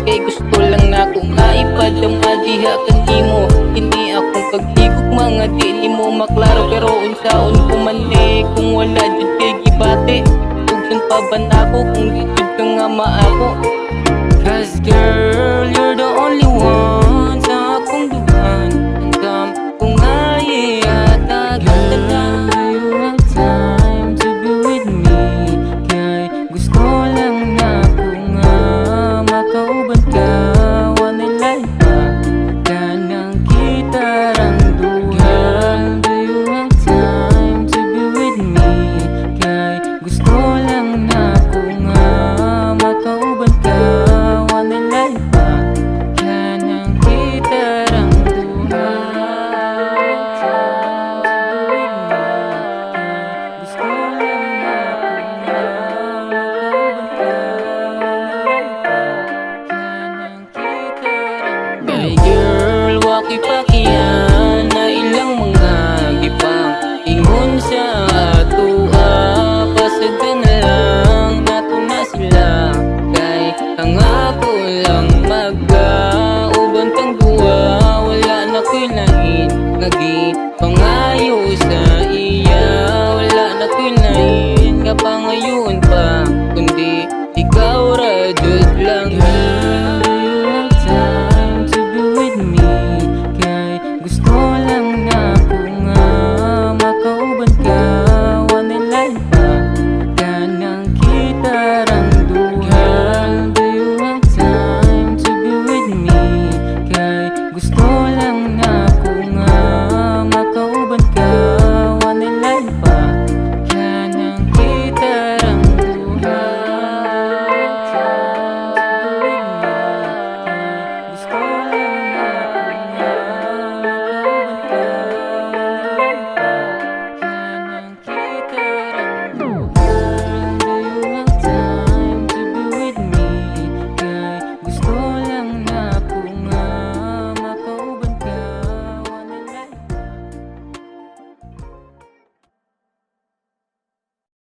kay gusto lang na kung maipadama diha kanimo. Hindi akong pagtigog mga di ni mo maklaro, pero unsaon ko mali kung wala jud kay gibati. Ugsun pa ba nako kung di jud ka nga maako? Cause girl, you're the only one sa akong dugan. Hanggang kung nga ihatag ang dalang. Do you have time to be with me? Kay gusto lang na ko nga makauban ka. Wanay lahi pa kanang kita rang duha. Do you have time to be with me? Kay gusto lang na ko nga makauban ka. Wanay lahi pa kanang kita rang duha. Gusto lang na ko nga makauban ka. Wanay lahi pa kanang kita rang duha. Hey girl, waki pa